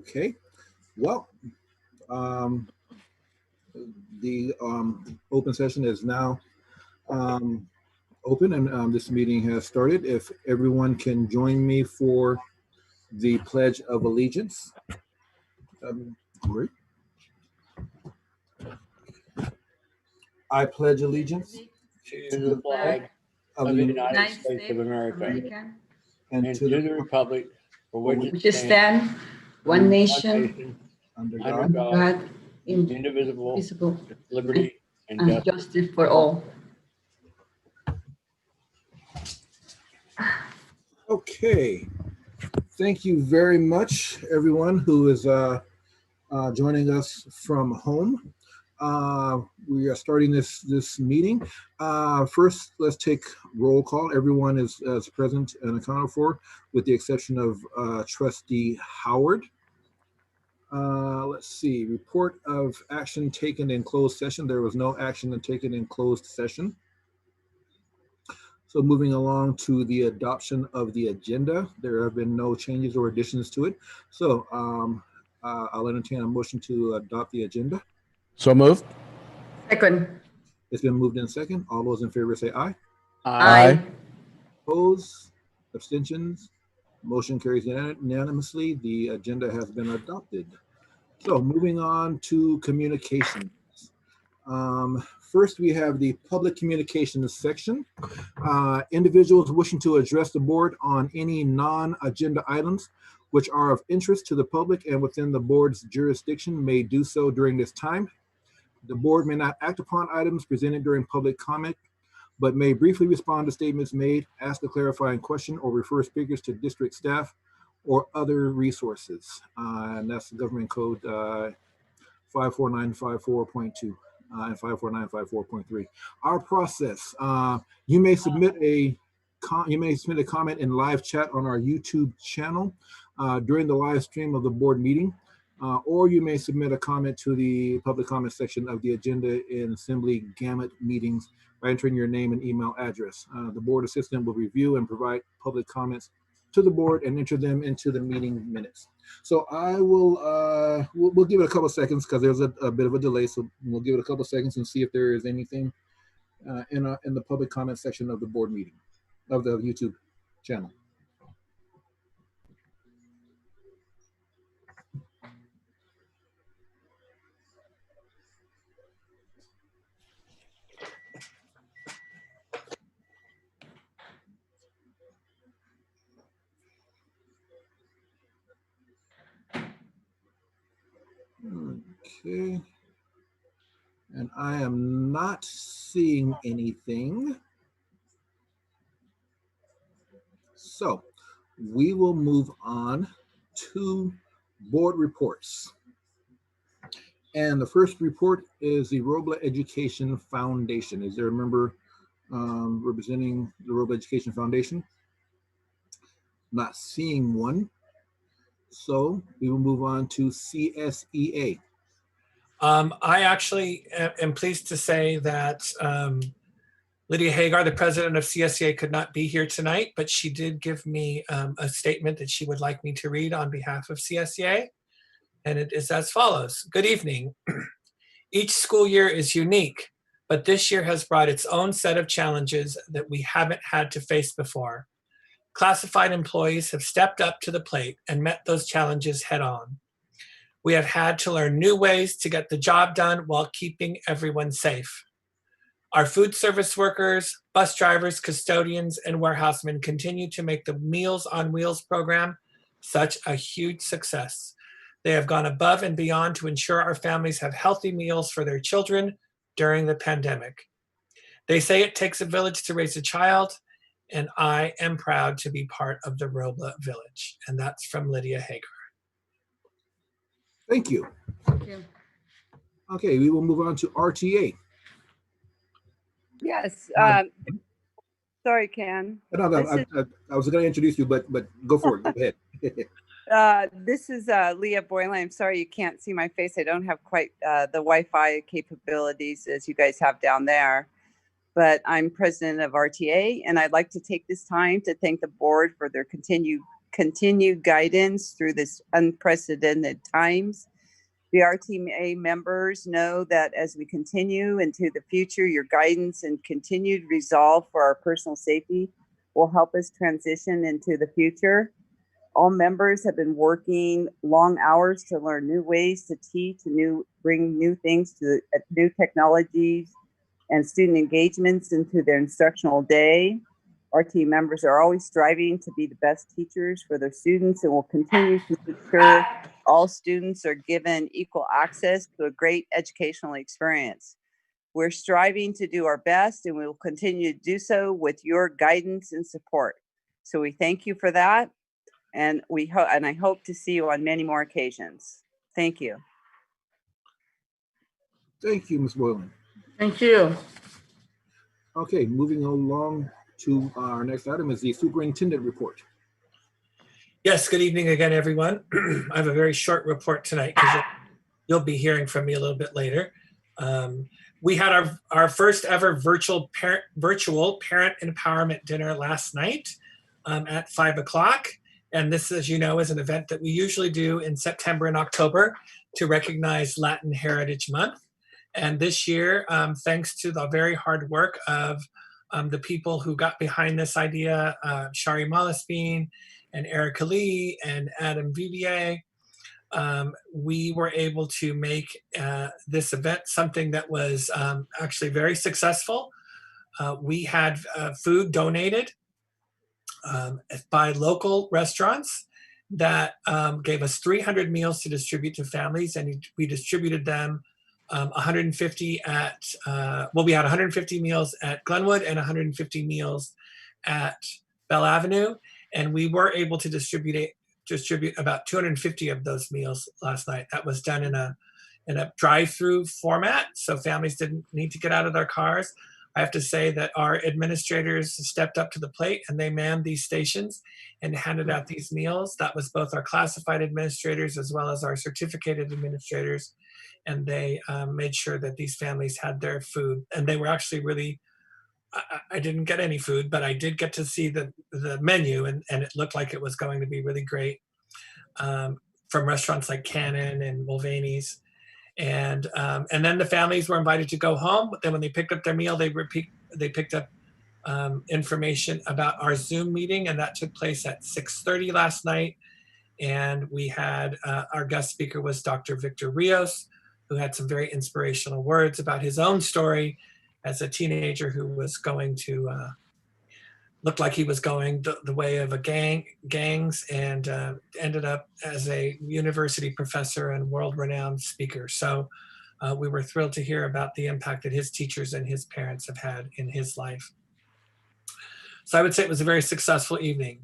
Okay. Well, the open session is now open, and this meeting has started. If everyone can join me for the Pledge of Allegiance. Great. I pledge allegiance to the flag of the United States of America and to the republic for which it stands, one nation, under under God, God, indivisible, with liberty and justice for all. Okay. Thank you very much, everyone who is joining us from home. We are starting this meeting. First, let's take roll call. Everyone is present and accounted for, with the exception of Trustee Howard. Let's see. Report of action taken in closed session. There was no action taken in closed session. So moving along to the adoption of the agenda, there have been no changes or additions to it. So I'll entertain a motion to adopt the agenda. So moved. Second. It's been moved in second. All those in favor say aye. Aye. Opposed? Abstentions? Motion carries unanimously. The agenda has been adopted. So moving on to communications. First, we have the public communications section. Individuals wishing to address the board on any non-agenda items which are of interest to the public and within the board's jurisdiction may do so during this time. The board may not act upon items presented during public comment, but may briefly respond to statements made, ask a clarifying question, or refer speakers to district staff or other resources. And that's the government code 54954.2. And 54954.3. Our process: you may submit a comment in live chat on our YouTube channel during the live stream of the board meeting, or you may submit a comment to the public comment section of the agenda in Assembly Gamut meetings by entering your name and email address. The board assistant will review and provide public comments to the board and enter them into the meeting minutes. So I will, we'll give it a couple of seconds because there's a bit of a delay. So we'll give it a couple of seconds and see if there is anything in the public comment section of the board meeting, of the YouTube channel. Okay, and I am not seeing anything. So we will move on to board reports. And the first report is the Robla Education Foundation. Is there a member representing the Robla Education Foundation? Not seeing one. So we will move on to CSEA. I actually am pleased to say that Lydia Hagar, the president of CSEA, could not be here tonight, but she did give me a statement that she would like me to read on behalf of CSEA. And it is as follows. Good evening. Each school year is unique, but this year has brought its own set of challenges that we haven't had to face before. Classified employees have stepped up to the plate and met those challenges head on. We have had to learn new ways to get the job done while keeping everyone safe. Our food service workers, bus drivers, custodians, and warehousemen continue to make the Meals on Wheels program such a huge success. They have gone above and beyond to ensure our families have healthy meals for their children during the pandemic. They say it takes a village to raise a child, and I am proud to be part of the Robla Village. And that's from Lydia Hagar. Thank you. Thank you. Okay, we will move on to RTA. Yes. Sorry, Ken. No, I was going to introduce you, but go for it. Go ahead. This is Leah Boylan. I'm sorry you can't see my face. I don't have quite the Wi-Fi capabilities as you guys have down there. But I'm president of RTA, and I'd like to take this time to thank the board for their continued continued guidance through this unprecedented times. The RTMA members know that as we continue into the future, your guidance and continued resolve for our personal safety will help us transition into the future. All members have been working long hours to learn new ways to teach and bring new things to new technologies and student engagements into their instructional day. Our team members are always striving to be the best teachers for their students and will continue to make sure all students are given equal access to a great educational experience. We're striving to do our best and we will continue to do so with your guidance and support. So we thank you for that. And I hope to see you on many more occasions. Thank you. Thank you, Ms. Boylan. Thank you. Okay, moving along to our next item is the Superintendent Report. Yes, good evening again, everyone. I have a very short report tonight because you'll be hearing from me a little bit later. We had our first ever virtual parent empowerment dinner last night at 5 o'clock. And this, as you know, is an event that we usually do in September and October to recognize Latin Heritage Month. And this year, thanks to the very hard work of the people who got behind this idea, Shari Malaspine and Erica Lee and Adam Vivier, we were able to make this event something that was actually very successful. We had food donated by local restaurants that gave us 300 meals to distribute to families, and we distributed them 150 at, we had 150 meals at Glenwood and 150 meals at Bell Avenue, and we were able to distribute about 250 of those meals last night. That was done in a drive-through format, so families didn't need to get out of their cars. I have to say that our administrators stepped up to the plate and they manned these stations and handed out these meals. That was both our classified administrators as well as our certificated administrators. And they made sure that these families had their food. And they were actually really, I didn't get any food, but I did get to see the menu, and it looked like it was going to be really great from restaurants like Cannon and Mulvaney's. And then the families were invited to go home. Then when they picked up their meal, they picked up information about our Zoom meeting, and that took place at 6:30 last night. And we had our guest speaker was Dr. Victor Rios, who had some very inspirational words about his own story as a teenager who was going to looked like he was going the way of gangs, and ended up as a university professor and world-renowned speaker. So we were thrilled to hear about the impact that his teachers and his parents have had in his life. So I would say it was a very successful evening.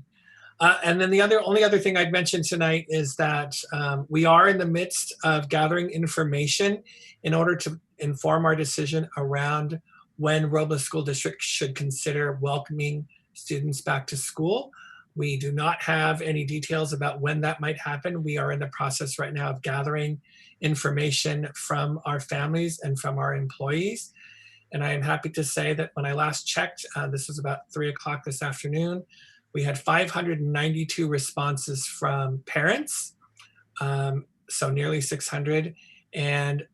And then the only other thing I'd mention tonight is that we are in the midst of gathering information in order to inform our decision around when Robla School District should consider welcoming students back to school. We do not have any details about when that might happen. We are in the process right now of gathering information from our families and from our employees. And I am happy to say that when I last checked, this was about 3 o'clock this afternoon, we had 592 responses from parents, so nearly 600, and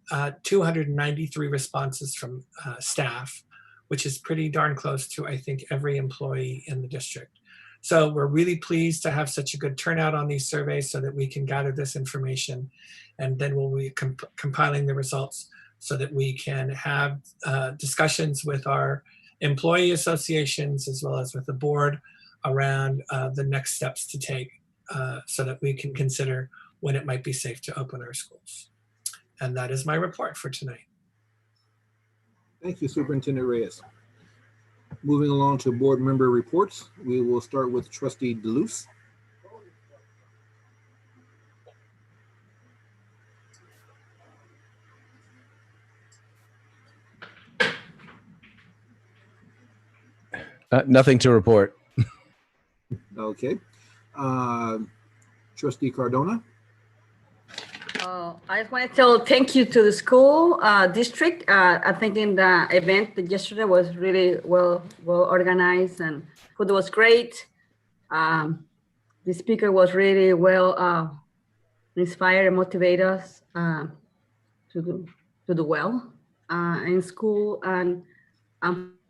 293 responses from staff, which is pretty darn close to, I think, every employee in the district. So we're really pleased to have such a good turnout on these surveys so that we can gather this information, and then we'll be compiling the results so that we can have discussions with our employee associations as well as with the board around the next steps to take so that we can consider when it might be safe to open our schools. And that is my report for tonight. Thank you, Superintendent Reyes. Moving along to board member reports, we will start with Trustee DeLuce. Nothing to report. Okay. Trustee Cardona. I just want to tell thank you to the school district. I think the event yesterday was really well organized, and food was great. the speaker was really well inspired and motivate us to do well in school and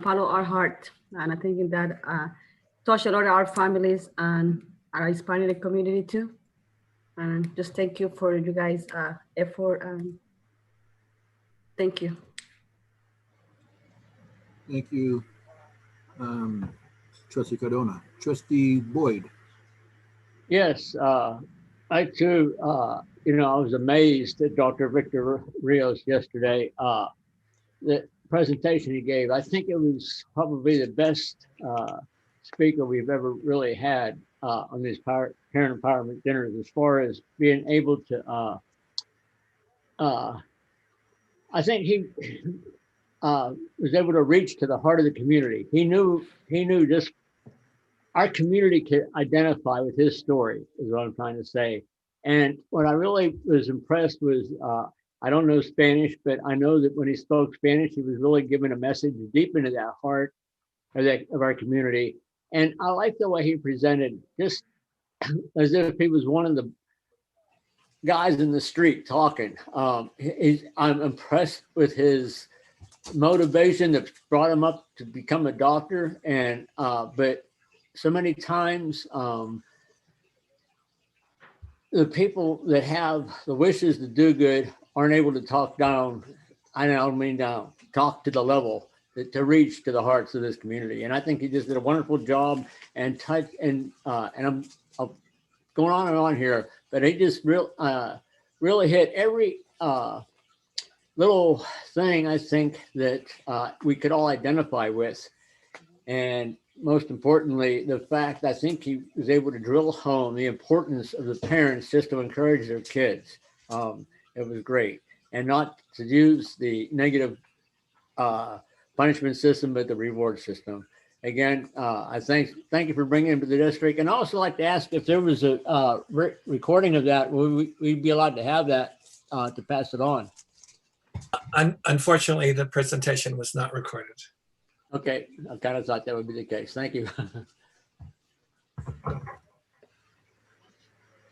follow our heart. And I think that touch a lot of our families and are inspiring the community too. And just thank you for you guys' effort. And thank you. Thank you, Trustee Cardona. Trustee Boyd. Yes, I too, I was amazed at Dr. Victor Rios yesterday. The presentation he gave, I think it was probably the best speaker we've ever really had on these parent empowerment dinners, as far as being able to, I think he was able to reach to the heart of the community. He knew just our community could identify with his story, is what I'm trying to say. And what I really was impressed was, I don't know Spanish, but I know that when he spoke Spanish, he was really giving a message deep into that heart of our community. And I like the way he presented, just as if he was one of the guys in the street talking. I'm impressed with his motivation that brought him up to become a doctor. And but so many times, the people that have the wishes to do good aren't able to talk down. I don't mean down, talk to the level to reach to the hearts of this community. And I think he just did a wonderful job and I'm going on and on here, but he just really hit every little thing I think that we could all identify with. And most importantly, the fact I think he was able to drill home the importance of the parents just to encourage their kids. It was great. And not to use the negative punishment system, but the reward system. Again, I thank you for bringing him to the district. And I also like to ask if there was a recording of that, we'd be allowed to have that to pass it on. Unfortunately, the presentation was not recorded. Okay, I kind of thought that would be the case. Thank you.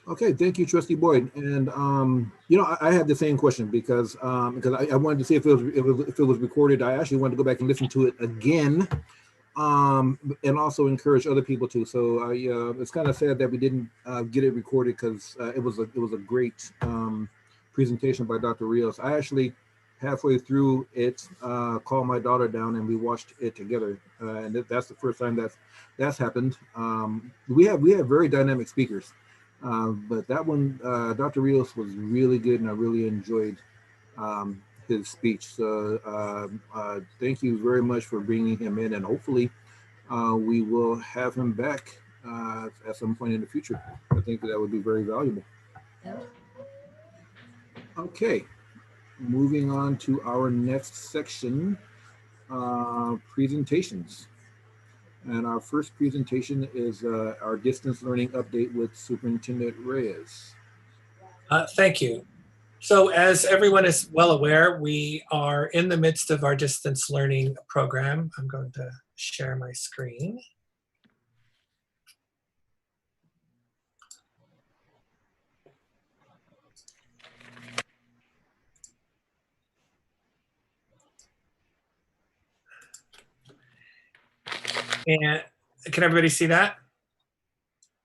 Okay, thank you, Trustee Boyd. And I had the same question because I wanted to see if it was recorded. I actually wanted to go back and listen to it again, and also encourage other people to. So it's kind of sad that we didn't get it recorded because it was a great presentation by Dr. Rios. I actually, halfway through it, called my daughter down and we watched it together, and that's the first time that's happened. We have very dynamic speakers, but that one, Dr. Rios, was really good, and I really enjoyed his speech. So thank you very much for bringing him in, and hopefully we will have him back at some point in the future. I think that would be very valuable. Okay. Moving on to our next section, presentations. And our first presentation is our distance learning update with Superintendent Reyes. Thank you. So as everyone is well aware, we are in the midst of our distance learning program. I'm going to share my screen. And can everybody see that?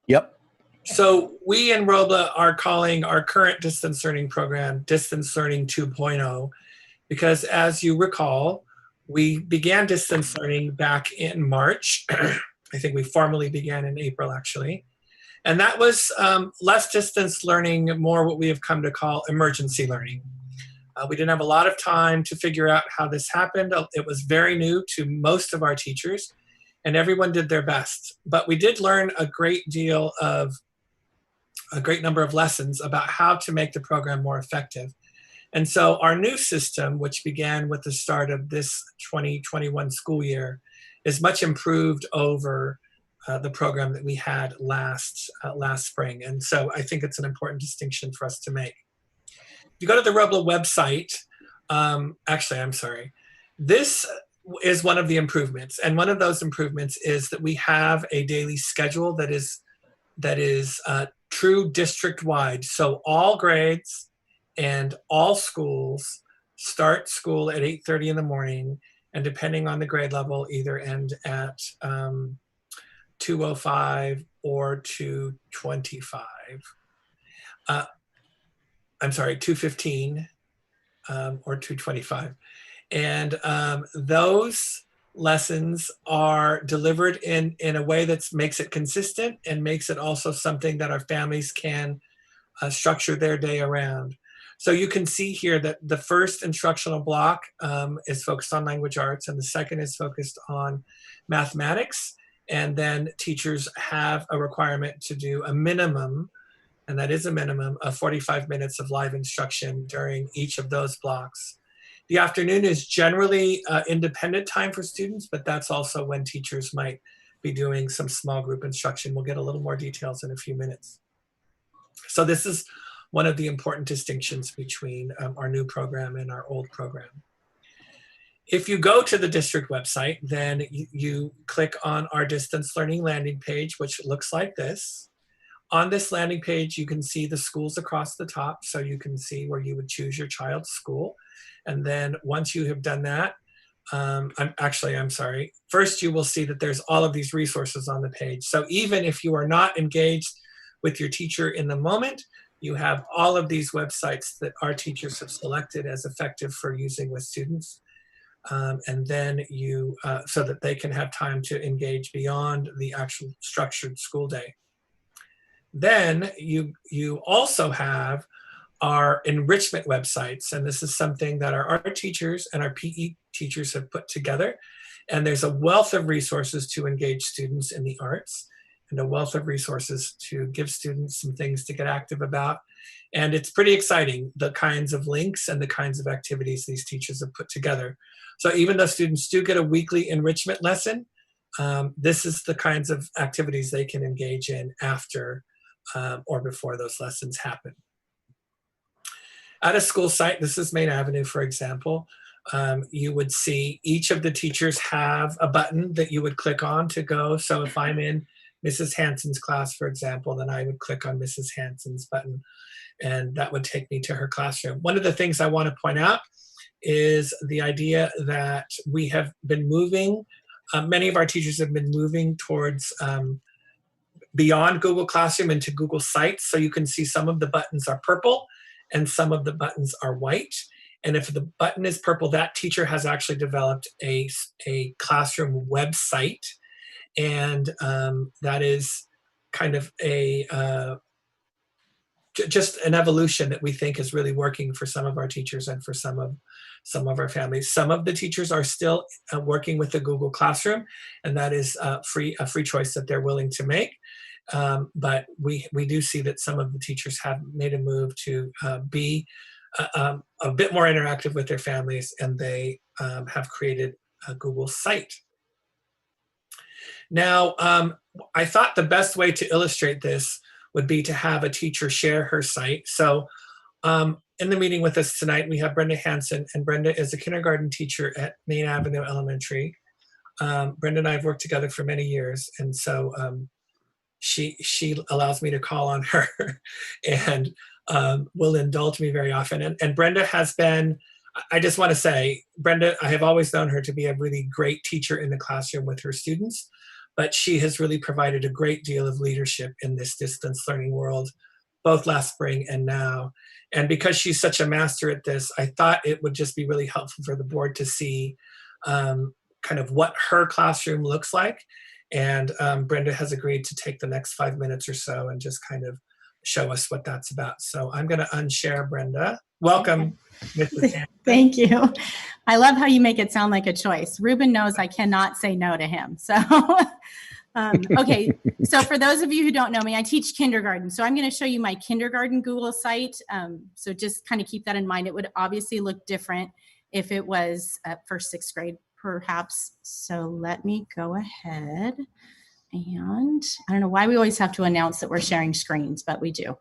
Yep. So we in Robla are calling our current distance learning program Distance Learning 2.0, because as you recall, we began distance learning back in March. I think we formally began in April, actually. And that was less distance learning, more what we have come to call emergency learning. We didn't have a lot of time to figure out how this happened. It was very new to most of our teachers, and everyone did their best. But we did learn a great number of lessons about how to make the program more effective. And so our new system, which began with the start of this 2021 school year, is much improved over the program that we had last spring. And so I think it's an important distinction for us to make. If you go to the Robla website, actually, I'm sorry, this is one of the improvements. And one of those improvements is that we have a daily schedule that is that is true district-wide. So all grades and all schools start school at 8:30 in the morning, and depending on the grade level, either end at 2:05 or 2:25. I'm sorry, 2:15 or 2:25. And those lessons are delivered in a way that makes it consistent and makes it also something that our families can structure their day around. So you can see here that the first instructional block is focused on language arts, and the second is focused on mathematics. And then teachers have a requirement to do a minimum, and that is a minimum, of 45 minutes of live instruction during each of those blocks. The afternoon is generally independent time for students, but that's also when teachers might be doing some small group instruction. We'll get a little more details in a few minutes. So this is one of the important distinctions between our new program and our old program. If you go to the district website, then you click on our distance learning landing page, which looks like this. On this landing page, you can see the schools across the top, so you can see where you would choose your child's school. And then once you have done that, I'm sorry. First, you will see that there's all of these resources on the page. So even if you are not engaged with your teacher in the moment, you have all of these websites that our teachers have selected as effective for using with students. And then so that they can have time to engage beyond the actual structured school day. Then you also have our enrichment websites, and this is something that our art teachers and our PE teachers have put together. And there's a wealth of resources to engage students in the arts, and a wealth of resources to give students some things to get active about. And it's pretty exciting, the kinds of links and the kinds of activities these teachers have put together. So even though students do get a weekly enrichment lesson, this is the kinds of activities they can engage in after or before those lessons happen. At a school site, this is Main Avenue, for example, you would see each of the teachers have a button that you would click on to go. So if I'm in Mrs. Hanson's class, for example, then I would click on Mrs. Hanson's button, and that would take me to her classroom. One of the things I want to point out is the idea that we have been moving, many of our teachers have been moving towards beyond Google Classroom into Google Sites. So you can see some of the buttons are purple and some of the buttons are white. And if the button is purple, that teacher has actually developed a classroom website. And that is kind of just an evolution that we think is really working for some of our teachers and for some of our families. Some of the teachers are still working with the Google Classroom, and that is a free choice that they're willing to make. But we do see that some of the teachers have made a move to be a bit more interactive with their families, and they have created a Google site. Now, I thought the best way to illustrate this would be to have a teacher share her site. So in the meeting with us tonight, we have Brenda Hanson, and Brenda is a kindergarten teacher at Main Avenue Elementary. Brenda and I have worked together for many years, and so she allows me to call on her and will indulge me very often. And Brenda has been, I just want to say, Brenda, I have always known her to be a really great teacher in the classroom with her students, but she has really provided a great deal of leadership in this distance learning world, both last spring and now. And because she's such a master at this, I thought it would just be really helpful for the board to see kind of what her classroom looks like. And Brenda has agreed to take the next 5 minutes or so and just kind of show us what that's about. So I'm going to unshare Brenda. Welcome, Mrs. Hanson. Thank you. I love how you make it sound like a choice. Ruben knows I cannot say no to him. So, okay. So for those of you who don't know me, I teach kindergarten. So I'm going to show you my kindergarten Google site. So just kind of keep that in mind. It would obviously look different if it was for 6th grade, perhaps. So let me go ahead. And I don't know why we always have to announce that we're sharing screens, but we do.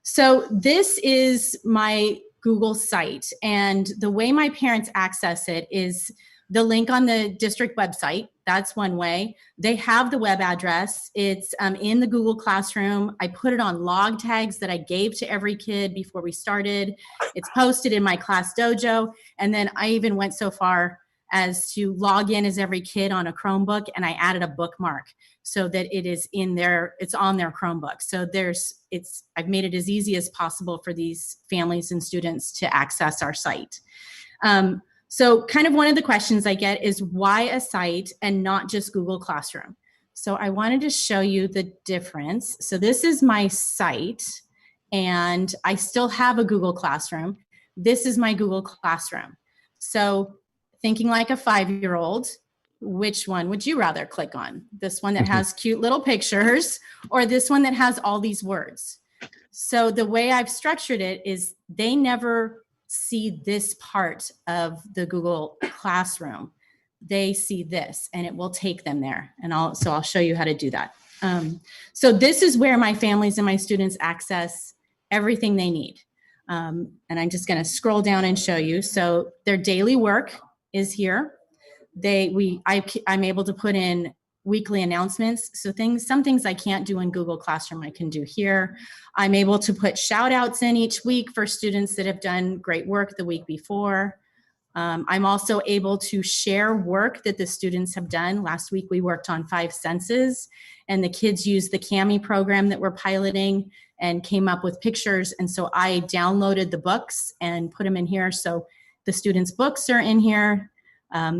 So this is my Google site, and the way my parents access it is the link on the district website. That's one way. They have the web address. It's in the Google Classroom. I put it on log tags that I gave to every kid before we started. It's posted in my class dojo. And then I even went so far as to log in as every kid on a Chromebook, and I added a bookmark so that it is it's on their Chromebook. So I've made it as easy as possible for these families and students to access our site. So kind of one of the questions I get is why a site and not just Google Classroom? So I wanted to show you the difference. So this is my site, and I still have a Google Classroom. This is my Google Classroom. So thinking like a 5-year-old, which one would you rather click on? This one that has cute little pictures, or this one that has all these words? So the way I've structured it is they never see this part of the Google Classroom. They see this, and it will take them there. And I'll show you how to do that. So this is where my families and my students access everything they need. And I'm just going to scroll down and show you. So their daily work is here. I'm able to put in weekly announcements. So some things I can't do in Google Classroom, I can do here. I'm able to put shout outs in each week for students that have done great work the week before. I'm also able to share work that the students have done. Last week we worked on 5 senses, and the kids used the CAMI program that we're piloting and came up with pictures. And so I downloaded the books and put them in here. So the students' books are in here.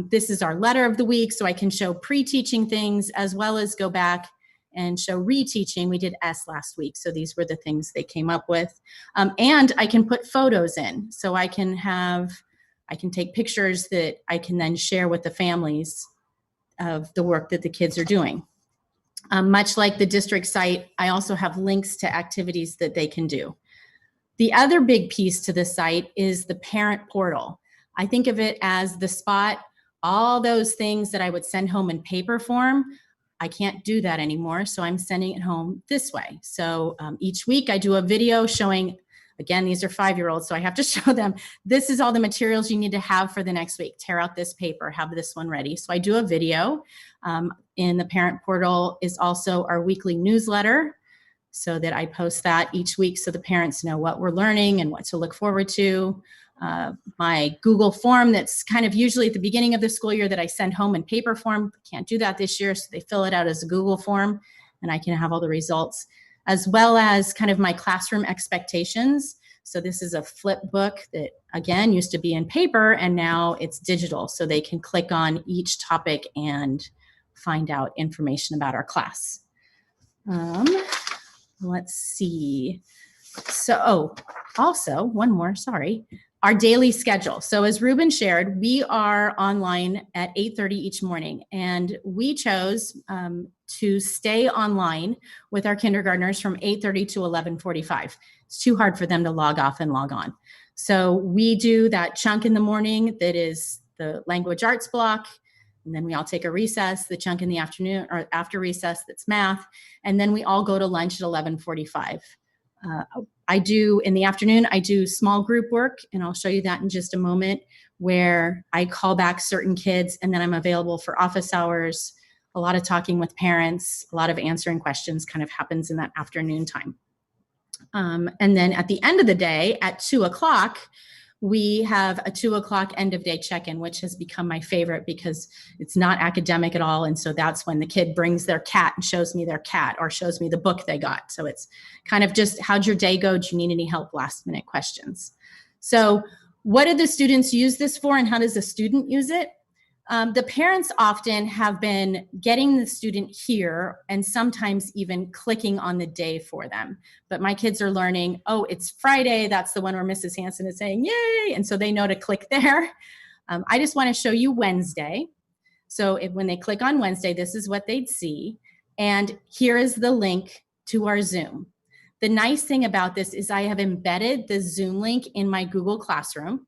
This is our letter of the week, so I can show pre-teaching things as well as go back and show reteaching. We did S last week, so these were the things they came up with. And I can put photos in, so I can take pictures that I can then share with the families of the work that the kids are doing. Much like the district site, I also have links to activities that they can do. The other big piece to the site is the parent portal. I think of it as the spot, all those things that I would send home in paper form, I can't do that anymore, so I'm sending it home this way. So each week I do a video showing, again, these are 5-year-olds, so I have to show them, this is all the materials you need to have for the next week. Tear out this paper, have this one ready. So I do a video. In the parent portal is also our weekly newsletter, so that I post that each week so the parents know what we're learning and what to look forward to. My Google form that's kind of usually at the beginning of the school year that I send home in paper form. Can't do that this year, so they fill it out as a Google form, and I can have all the results, as well as kind of my classroom expectations. So this is a flip book that, again, used to be in paper, and now it's digital, so they can click on each topic and find out information about our class. Let's see. So, also, one more, sorry. Our daily schedule. So as Ruben shared, we are online at 8:30 each morning, and we chose to stay online with our kindergartners from 8:30 to 11:45. It's too hard for them to log off and log on. So we do that chunk in the morning that is the language arts block, and then we all take a recess, the chunk in the afternoon or after recess that's math, and then we all go to lunch at 11:45. In the afternoon, I do small group work, and I'll show you that in just a moment, where I call back certain kids, and then I'm available for office hours. A lot of talking with parents, a lot of answering questions kind of happens in that afternoon time. And then at the end of the day at 2 o'clock, we have a 2 o'clock end of day check-in, which has become my favorite because it's not academic at all. And so that's when the kid brings their cat and shows me their cat or shows me the book they got. So it's kind of just, how'd your day go? Do you need any help? Last minute questions. So what do the students use this for, and how does the student use it? The parents often have been getting the student here and sometimes even clicking on the day for them. But my kids are learning, oh, it's Friday. That's the one where Mrs. Hanson is saying, yay. And so they know to click there. I just want to show you Wednesday. So when they click on Wednesday, this is what they'd see. And here is the link to our Zoom. The nice thing about this is I have embedded the Zoom link in my Google Classroom.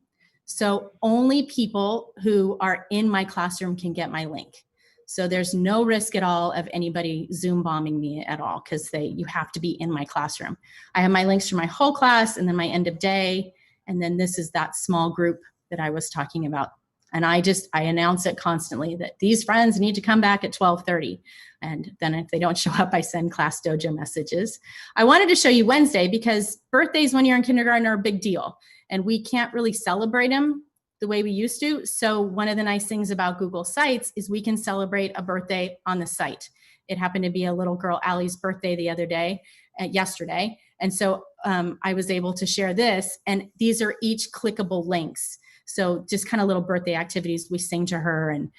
So only people who are in my classroom can get my link. So there's no risk at all of anybody Zoom bombing me at all, because you have to be in my classroom. I have my links for my whole class, and then my end of day, and then this is that small group that I was talking about. And I announce it constantly that these friends need to come back at 12:30. And then if they don't show up, I send Class Dojo messages. I wanted to show you Wednesday because birthdays when you're in kindergarten are a big deal. And we can't really celebrate them the way we used to. So one of the nice things about Google Sites is we can celebrate a birthday on the site. It happened to be a little girl, Allie's birthday the other day, yesterday. And so I was able to share this, and these are each clickable links. So just kind of little birthday activities we sing to her, and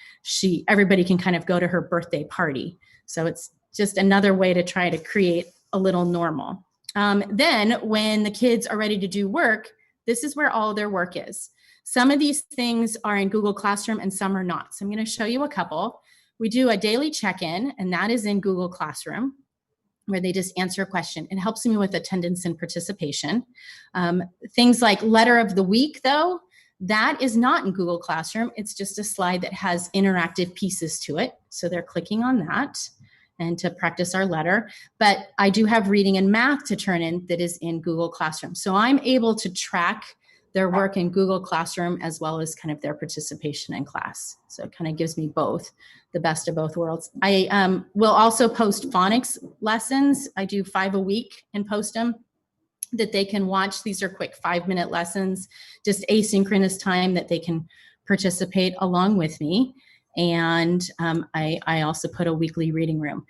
everybody can kind of go to her birthday party. So it's just another way to try to create a little normal. Then when the kids are ready to do work, this is where all their work is. Some of these things are in Google Classroom and some are not. So I'm going to show you a couple. We do a daily check-in, and that is in Google Classroom, where they just answer a question. It helps me with attendance and participation. Things like letter of the week, though, that is not in Google Classroom. It's just a slide that has interactive pieces to it. So they're clicking on that and to practice our letter. But I do have reading and math to turn in that is in Google Classroom. So I'm able to track their work in Google Classroom as well as kind of their participation in class. So it kind of gives me both, the best of both worlds. I will also post phonics lessons. I do 5 a week and post them that they can watch. These are quick 5-minute lessons, just asynchronous time that they can participate along with me. And I also put a weekly reading room,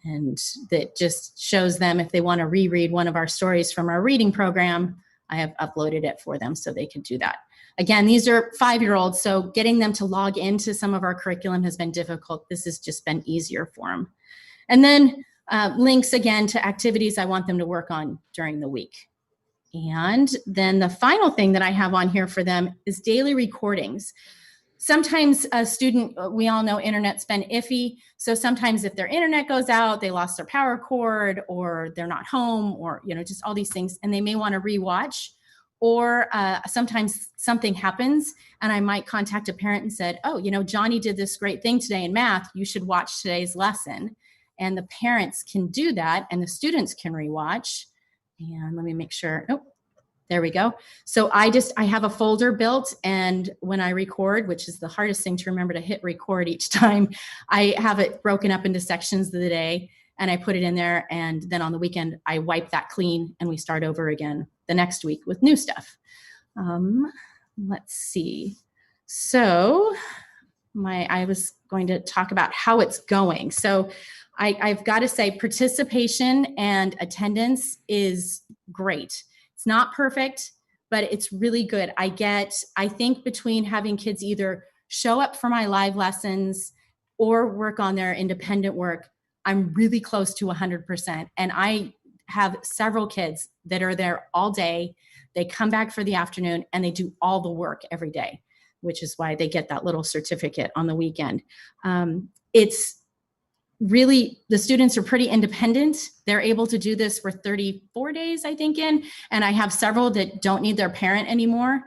and that just shows them if they want to reread one of our stories from our reading program, I have uploaded it for them so they can do that. Again, these are 5-year-olds, so getting them to log into some of our curriculum has been difficult. This has just been easier for them. And then links again to activities I want them to work on during the week. And then the final thing that I have on here for them is daily recordings. Sometimes a student, we all know internet's been iffy. So sometimes if their internet goes out, they lost their power cord, or they're not home, or just all these things, and they may want to rewatch. Or sometimes something happens and I might contact a parent and said, oh, Johnny did this great thing today in math. You should watch today's lesson. And the parents can do that and the students can rewatch. And let me make sure. Oh, there we go. So I have a folder built, and when I record, which is the hardest thing to remember to hit record each time, I have it broken up into sections of the day and I put it in there. And then on the weekend, I wipe that clean and we start over again the next week with new stuff. Let's see. So I was going to talk about how it's going. So I've got to say participation and attendance is great. It's not perfect, but it's really good. I think between having kids either show up for my live lessons or work on their independent work, I'm really close to 100%. And I have several kids that are there all day. They come back for the afternoon and they do all the work every day, which is why they get that little certificate on the weekend. It's really, the students are pretty independent. They're able to do this for 34 days, I think, and I have several that don't need their parent anymore.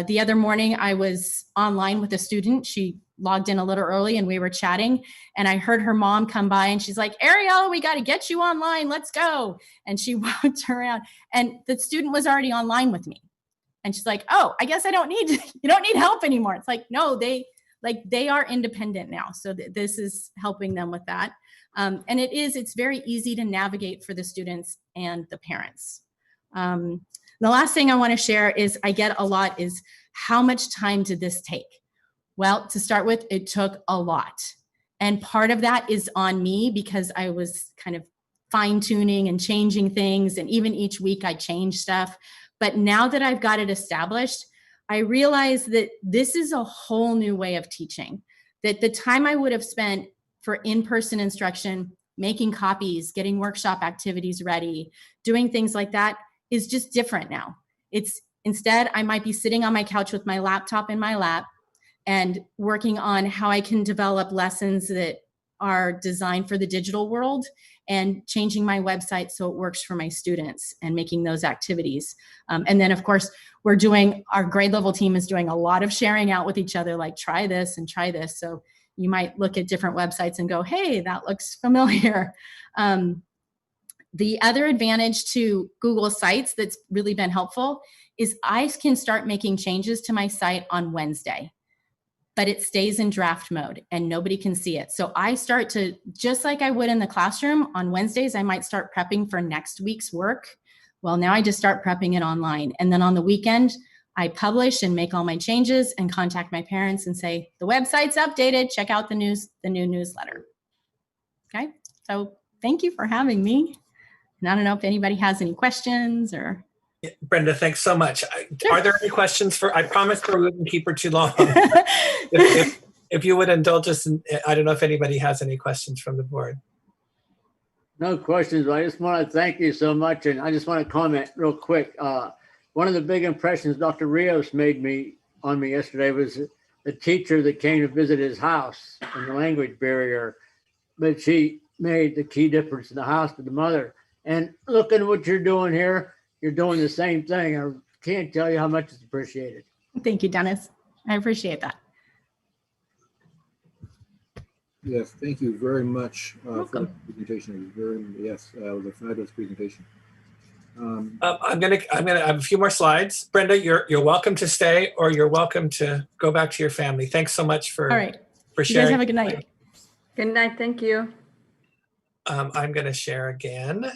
The other morning I was online with a student. She logged in a little early and we were chatting, and I heard her mom come by and she's like, Ariel, we got to get you online. Let's go. And she walked around and the student was already online with me. And she's like, oh, I guess you don't need help anymore. It's like, no, they are independent now. So this is helping them with that. And it's very easy to navigate for the students and the parents. The last thing I want to share is I get a lot is how much time did this take? Well, to start with, it took a lot. And part of that is on me because I was kind of fine tuning and changing things. And even each week I change stuff. But now that I've got it established, I realize that this is a whole new way of teaching, that the time I would have spent for in-person instruction, making copies, getting workshop activities ready, doing things like that is just different now. Instead, I might be sitting on my couch with my laptop in my lap and working on how I can develop lessons that are designed for the digital world and changing my website so it works for my students and making those activities. And then of course, our grade level team is doing a lot of sharing out with each other, like try this and try this. So you might look at different websites and go, hey, that looks familiar. The other advantage to Google Sites that's really been helpful is I can start making changes to my site on Wednesday. but it stays in draft mode and nobody can see it. So I start to, just like I would in the classroom, on Wednesdays, I might start prepping for next week's work. Well, now I just start prepping it online. And then on the weekend, I publish and make all my changes and contact my parents and say, the website's updated, check out the new newsletter. Okay, so thank you for having me. And I don't know if anybody has any questions or. Yeah, Brenda, thanks so much. Are there any questions I promised we wouldn't keep her too long. if you would indulge us, I don't know if anybody has any questions from the board. No questions, but I just want to thank you so much. And I just want to comment real quick. One of the big impressions Dr. Rios made on me yesterday was the teacher that came to visit his house and the language barrier, but she made the key difference in the house to the mother. And looking at what you're doing here, you're doing the same thing. I can't tell you how much it's appreciated. Thank you, Dennis. I appreciate that. Yes, thank you very much for Welcome. the presentation. It was a fabulous presentation. I'm gonna have a few more slides. Brenda, you're welcome to stay, or you're welcome to go back to your family. Thanks so much for All right. for You sharing. guys have a good night. Good night. Thank you. I'm gonna share again,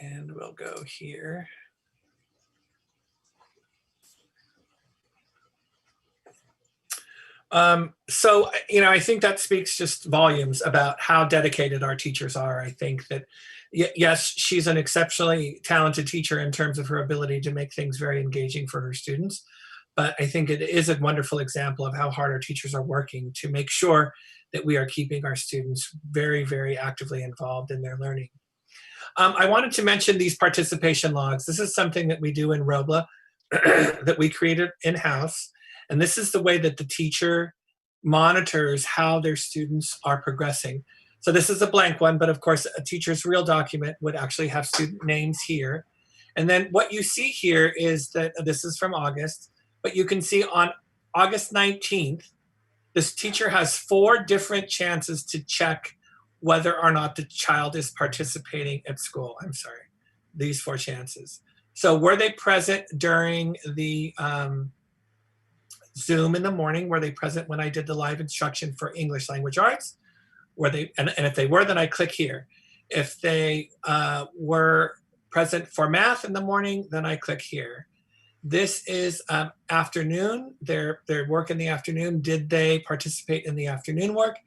and we'll go here. So, I think that speaks just volumes about how dedicated our teachers are. I think that, yes, she's an exceptionally talented teacher in terms of her ability to make things very engaging for her students. But I think it is a wonderful example of how hard our teachers are working to make sure that we are keeping our students very, very actively involved in their learning. I wanted to mention these participation logs. This is something that we do in Robla that we created in-house. And this is the way that the teacher monitors how their students are progressing. So this is a blank one, but of course a teacher's real document would actually have student names here. And then what you see here is that this is from August, but you can see on August 19th, this teacher has 4 different chances to check whether or not the child is participating at school. I'm sorry, these 4 chances. So were they present during the Zoom in the morning? Were they present when I did the live instruction for English language arts? Were they, and if they were, then I click here. If they were present for math in the morning, then I click here. This is afternoon, their work in the afternoon. Did they participate in the afternoon work?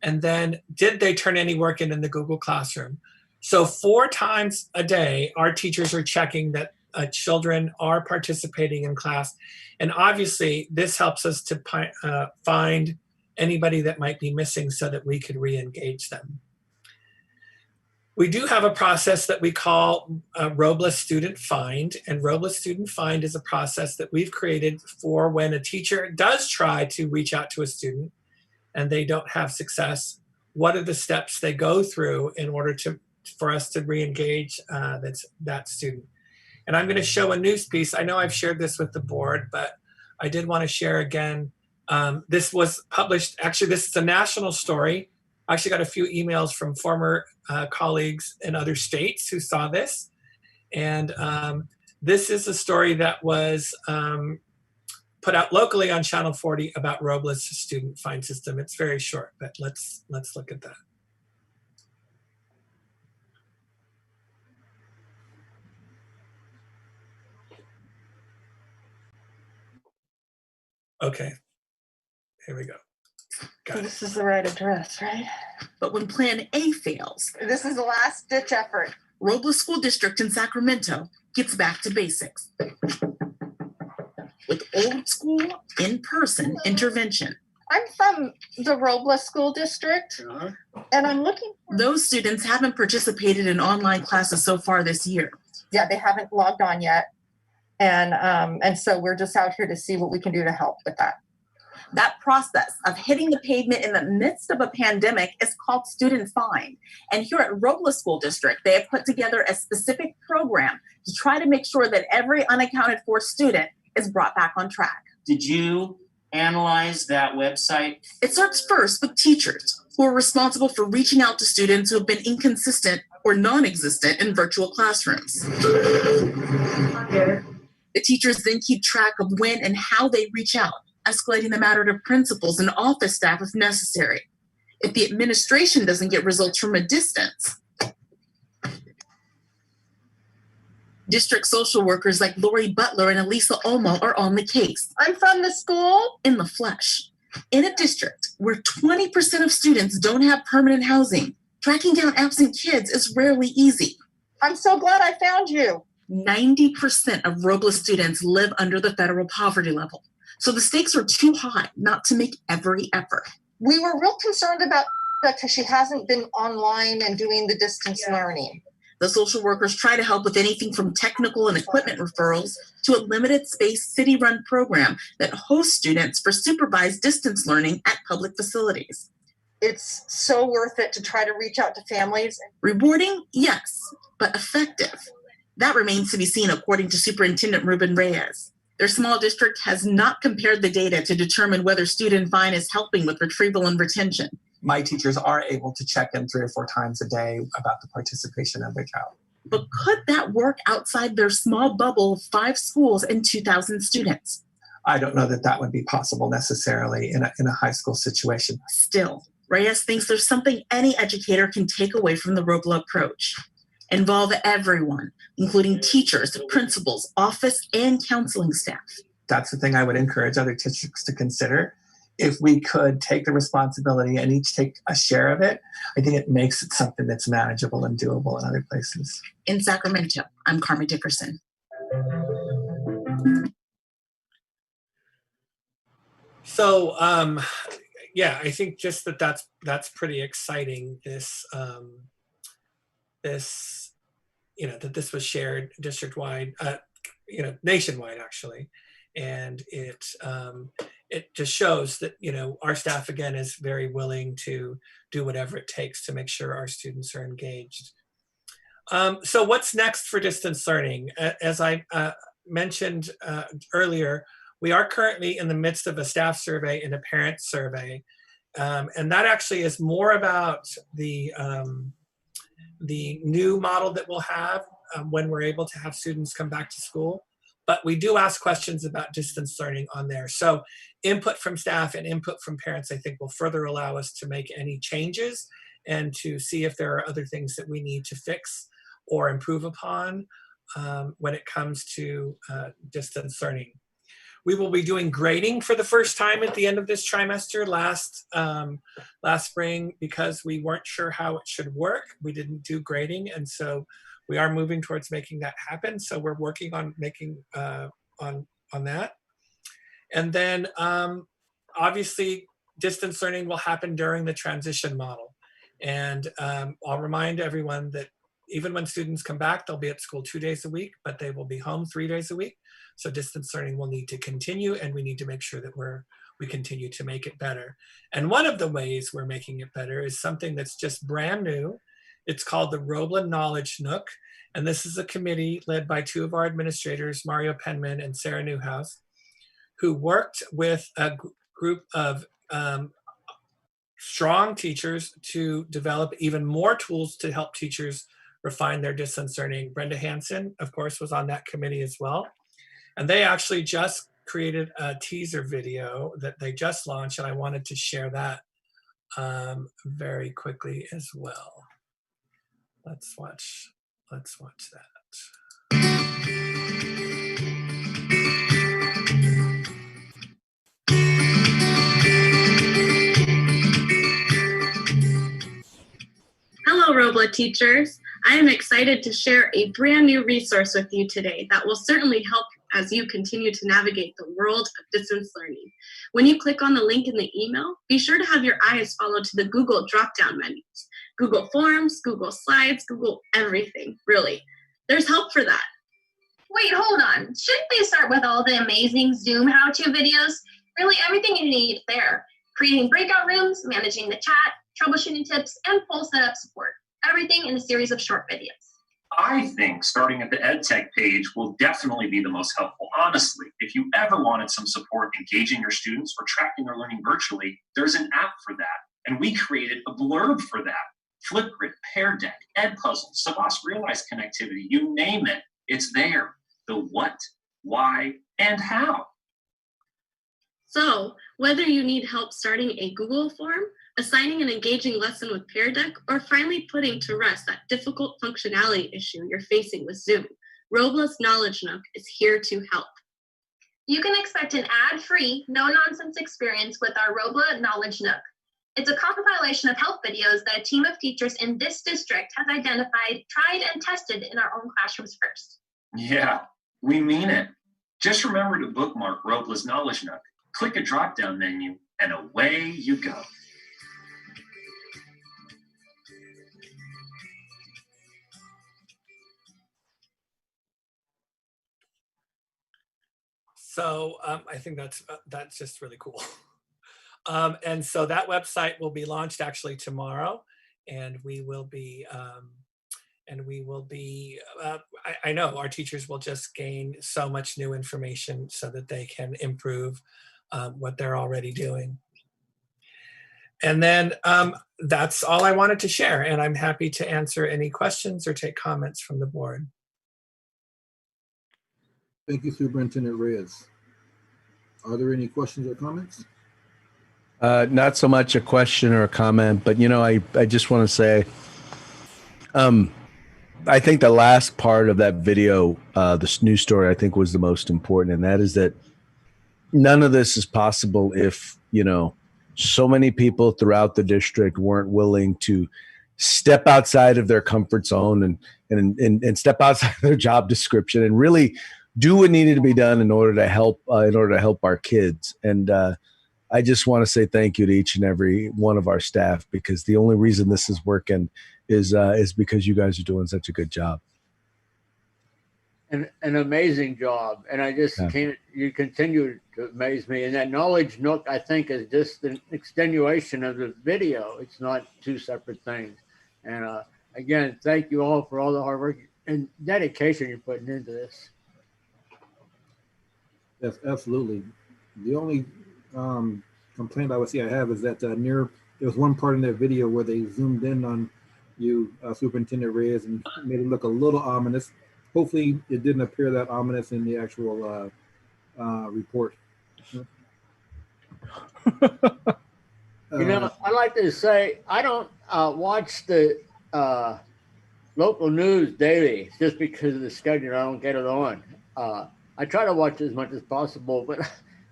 And then did they turn any work in the Google Classroom? So 4 times a day, our teachers are checking that children are participating in class. And obviously this helps us to find anybody that might be missing so that we could re-engage them. We do have a process that we call Robla Student Find, and Robla Student Find is a process that we've created for when a teacher does try to reach out to a student and they don't have success. What are the steps they go through in order for us to re-engage that student? And I'm going to show a news piece. I know I've shared this with the board, but I did want to share again. This was published, actually this is a national story. I actually got a few emails from former colleagues in other states who saw this. And this is a story that was put out locally on Channel 40 about Robla's student find system. It's very short, but let's look at that. Okay, here we go. So this is the right address, right? But when Plan A fails, this is the last ditch effort. Robla School District in Sacramento gets back to basics with old school in-person intervention. I'm from the Robla School District, and I'm looking for... Those students haven't participated in online classes so far this year. Yeah, they haven't logged on yet. And so we're just out here to see what we can do to help with that. That process of hitting the pavement in the midst of a pandemic is called Student Find. And here at Robla School District, they have put together a specific program to try to make sure that every unaccounted for student is brought back on track. Did you analyze that website? It starts first with teachers who are responsible for reaching out to students who have been inconsistent or non-existent in virtual classrooms. The teachers then keep track of when and how they reach out, escalating the matter to principals and office staff if necessary. If the administration doesn't get results from a distance, district social workers like Lori Butler and Elisa Olmo are on the case. I'm from the school. In the flesh. In a district where 20% of students don't have permanent housing, tracking down absent kids is rarely easy. I'm so glad I found you. 90% of Robla students live under the federal poverty level. So the stakes are too high not to make every effort. We were real concerned about that because she hasn't been online and doing the distance learning. The social workers try to help with anything from technical and equipment referrals to a limited space city-run program that hosts students for supervised distance learning at public facilities. It's so worth it to try to reach out to families. Rewarding? Yes, but effective. That remains to be seen, according to Superintendent Ruben Reyes. Their small district has not compared the data to determine whether Student Find is helping with retrieval and retention. My teachers are able to check in 3 or 4 times a day about the participation of their child. But could that work outside their small bubble of 5 schools and 2,000 students? I don't know that that would be possible necessarily in a high school situation. Still, Reyes thinks there's something any educator can take away from the Robla approach. Involve everyone, including teachers, principals, office, and counseling staff. That's the thing I would encourage other districts to consider. If we could take the responsibility and each take a share of it, I think it makes it something that's manageable and doable in other places. In Sacramento, I'm Carmen Dickerson. So, yeah, I think just that's pretty exciting. This, that this was shared district-wide, nationwide actually, and it just shows that our staff again is very willing to do whatever it takes to make sure our students are engaged. So what's next for distance learning? As I mentioned earlier, we are currently in the midst of a staff survey and a parent survey, and that actually is more about the new model that we'll have when we're able to have students come back to school. But we do ask questions about distance learning on there. So input from staff and input from parents, I think, will further allow us to make any changes and to see if there are other things that we need to fix or improve upon when it comes to distance learning. We will be doing grading for the first time at the end of this trimester. Last spring, because we weren't sure how it should work, we didn't do grading, and so we are moving towards making that happen. So we're working on making on that. And then obviously distance learning will happen during the transition model. And I'll remind everyone that even when students come back, they'll be at school 2 days a week, but they will be home 3 days a week. So distance learning will need to continue, and we need to make sure that we continue to make it better. And one of the ways we're making it better is something that's just brand new. It's called the Robla Knowledge Nook. And this is a committee led by 2 of our administrators, Mario Penman and Sarah Newhouse, who worked with a group of strong teachers to develop even more tools to help teachers refine their distance learning. Brenda Hansen, of course, was on that committee as well. And they actually just created a teaser video that they just launched, and I wanted to share that very quickly as well. Let's watch that. Hello, Robla teachers. I am excited to share a brand new resource with you today that will certainly help as you continue to navigate the world of distance learning. When you click on the link in the email, be sure to have your eyes follow to the Google drop-down menus. Google Forms, Google Slides, Google everything, really. There's help for that. Wait, hold on. Shouldn't they start with all the amazing Zoom how-to videos? Really, everything you need there. Creating breakout rooms, managing the chat, troubleshooting tips, and full setup support. Everything in a series of short videos. I think starting at the EdTech page will definitely be the most helpful. Honestly, if you ever wanted some support engaging your students or tracking their learning virtually, there's an app for that. And we created a blurb for that. Flipgrid, Pear Deck, Edpuzzle, Savas Realize Connectivity, you name it, it's there. The what why, and how. So, whether you need help starting a Google form, assigning an engaging lesson with Pear Deck, or finally putting to rest that difficult functionality issue you're facing with Zoom, Robla's Knowledge Nook is here to help. You can expect an ad-free, no-nonsense experience with our Robla Knowledge Nook. It's a compilation of help videos that a team of teachers in this district has identified, tried, and tested in our own classrooms first. Yeah, we mean it. Just remember to bookmark Robla's Knowledge Nook. Click a drop-down menu, and away you go. So I think that's just really cool. And so that website will be launched actually tomorrow, and we will be, I know our teachers will just gain so much new information so that they can improve what they're already doing. And then that's all I wanted to share, and I'm happy to answer any questions or take comments from the board. Thank you, Superintendent Reyes. Are there any questions or comments? Not so much a question or a comment, but I just want to say, I think the last part of that video, this news story, I think was the most important, and that is that none of this is possible if so many people throughout the district weren't willing to step outside of their comfort zone and step outside of their job description and really do what needed to be done in order to help our kids. And I just want to say thank you to each and every one of our staff, because the only reason this is working is because you guys are doing such a good job. An amazing job. And I just can't, you continue to amaze me. And that Knowledge Nook, I think, is just an extenuation of the video. It's not two separate things. And again, thank you all for all the hard work and dedication you're putting into this. Yes, absolutely. The only complaint I would say I have is that there was one part in that video where they zoomed in on you, Superintendent Reyes, and made it look a little ominous. Hopefully it didn't appear that ominous in the actual report. I like to say, I don't watch the local news daily just because of the schedule. I don't get it on. I try to watch as much as possible, but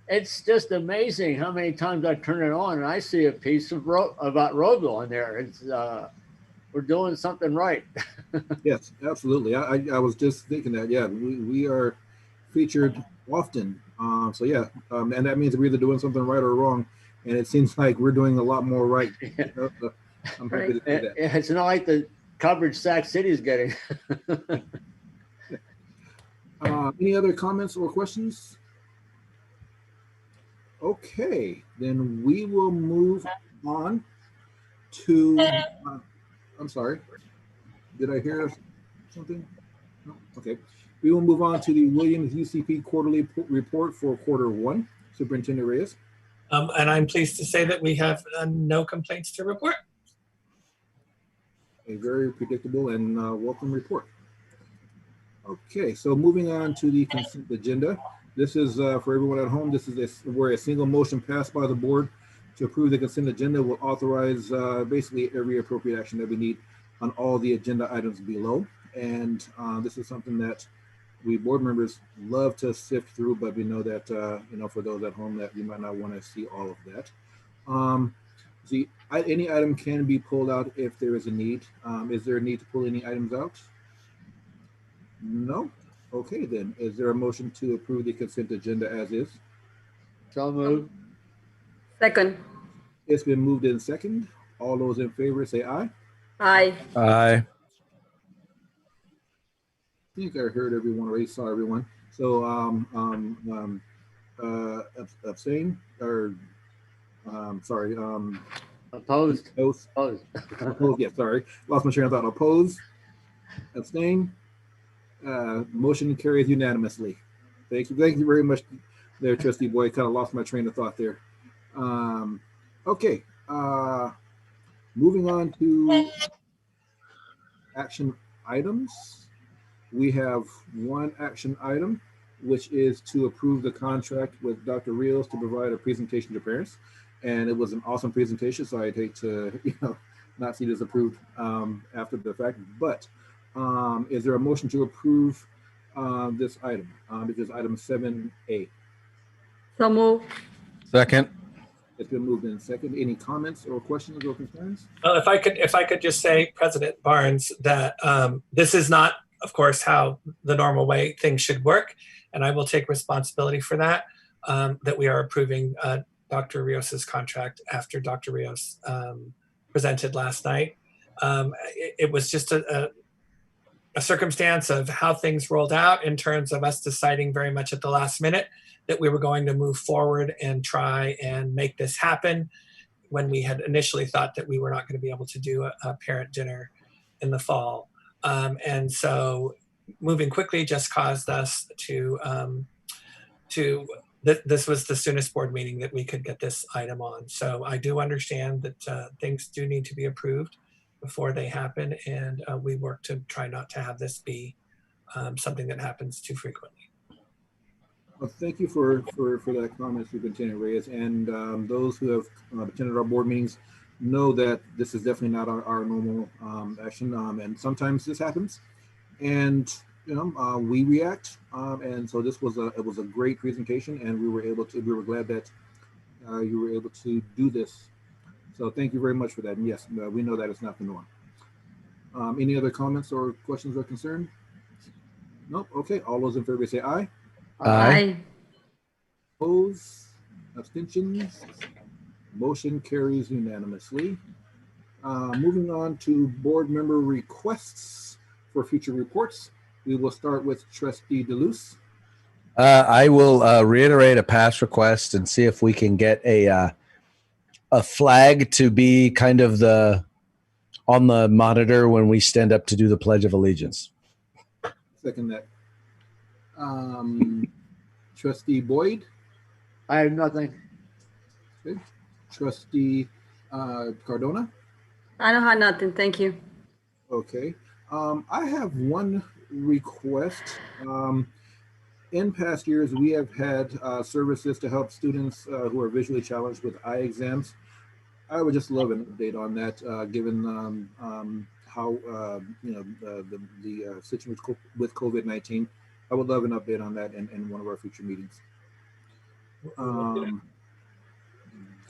it's just amazing how many times I turn it on and I see a piece of about Robla on there. It's we're doing something right. Yes, absolutely. I was just thinking that. Yeah, we are featured often. So yeah, and that means we're either doing something right or wrong. And it seems like we're doing a lot more right. I'm happy to say that. It's not like the coverage Sac City is getting. Any other comments or questions? Okay, then we will move on to, I'm sorry, did I hear something? No? Okay, we will move on to the Williams UCP quarterly report for quarter one. Superintendent Reyes. And I'm pleased to say that we have no complaints to report. A very predictable and welcome report. Okay, so moving on to the consent agenda. This is for everyone at home. This is where a single motion passed by the board to approve the consent agenda will authorize basically every appropriate action that we need on all the agenda items below. And this is something that we board members love to sift through, but we know that for those at home that you might not want to see all of that. Any item can be pulled out if there is a need. Is there a need to pull any items out? No? Okay, then. Is there a motion to approve the consent agenda as is? So moved. Second. It's been moved in second. All those in favor say aye. Aye. Aye. I think I heard everyone, already saw everyone. So abstain or sorry. Opposed. Opposed. Yeah, sorry. Lost my train of thought. Opposed. Abstain. Motion carries unanimously. Thank you very much there, Trustee Boyd. Kind of lost my train of thought there. Okay, moving on to action items. We have one action item. which is to approve the contract with Dr. Rios to provide a presentation to parents. And it was an awesome presentation, so I'd hate to, not see this approved after the fact. But is there a motion to approve this item? It is item 7A. So move. Second. It's been moved in second. Any comments or questions or concerns? Well, if I could just say, President Barnes, that this is not, of course, how the normal way things should work, and I will take responsibility for that. That we are approving Dr. Rios's contract after Dr. Rios presented last night. It was just a circumstance of how things rolled out in terms of us deciding very much at the last minute that we were going to move forward and try and make this happen, when we had initially thought that we were not going to be able to do a parent dinner in the fall. And so moving quickly just caused us this was the soonest board meeting that we could get this item on. So I do understand that things do need to be approved before they happen, and we work to try not to have this be something that happens too frequently. Well, thank you for that comment, Superintendent Reyes, and those who have attended our board meetings know that this is definitely not our normal action, and sometimes this happens, and we react, and so this was a great presentation, and we were glad that you were able to do this. So thank you very much for that. And yes, we know that it's not the norm. Any other comments or questions or concern? Nope. Okay. All those in favor say aye. Aye. Opposed? Abstentions? Motion carries unanimously. Moving on to board member requests for future reports. We will start with Trustee DeLuce. I will reiterate a past request and see if we can get a flag to be kind of on the monitor when we stand up to do the Pledge of Allegiance. Second that. Trustee Boyd. I have nothing. Okay. Trustee Cardona. I don't have nothing. Thank you. Okay. I have one request. In past years, we have had services to help students who are visually challenged with eye exams. I would just love an update on that, given how the situation with COVID-19. I would love an update on that in one of our future meetings.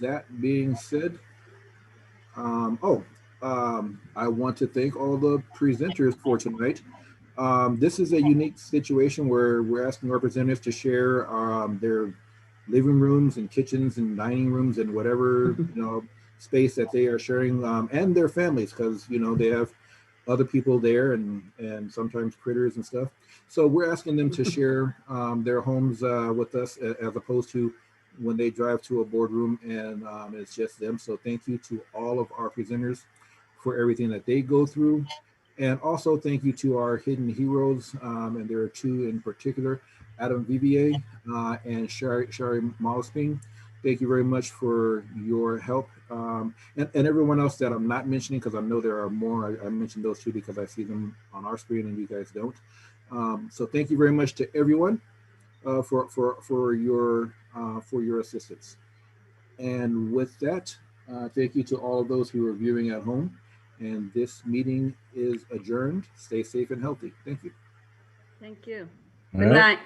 That being said, I want to thank all the presenters for tonight. This is a unique situation where we're asking representatives to share their living rooms and kitchens and dining rooms and whatever space that they are sharing, and their families, because they have other people there and sometimes critters and stuff. So we're asking them to share their homes with us, as opposed to when they drive to a boardroom and it's just them. So thank you to all of our presenters for everything that they go through. And also thank you to our hidden heroes, and there are two in particular, Adam Vivier and Shari Malsping. Thank you very much for your help. And everyone else that I'm not mentioning, because I know there are more. I mentioned those two because I see them on our screen and you guys don't. So thank you very much to everyone for your assistance. And with that, thank you to all of those who are viewing at home. And this meeting is adjourned. Stay safe and healthy. Thank you. Thank you. All Good right. night.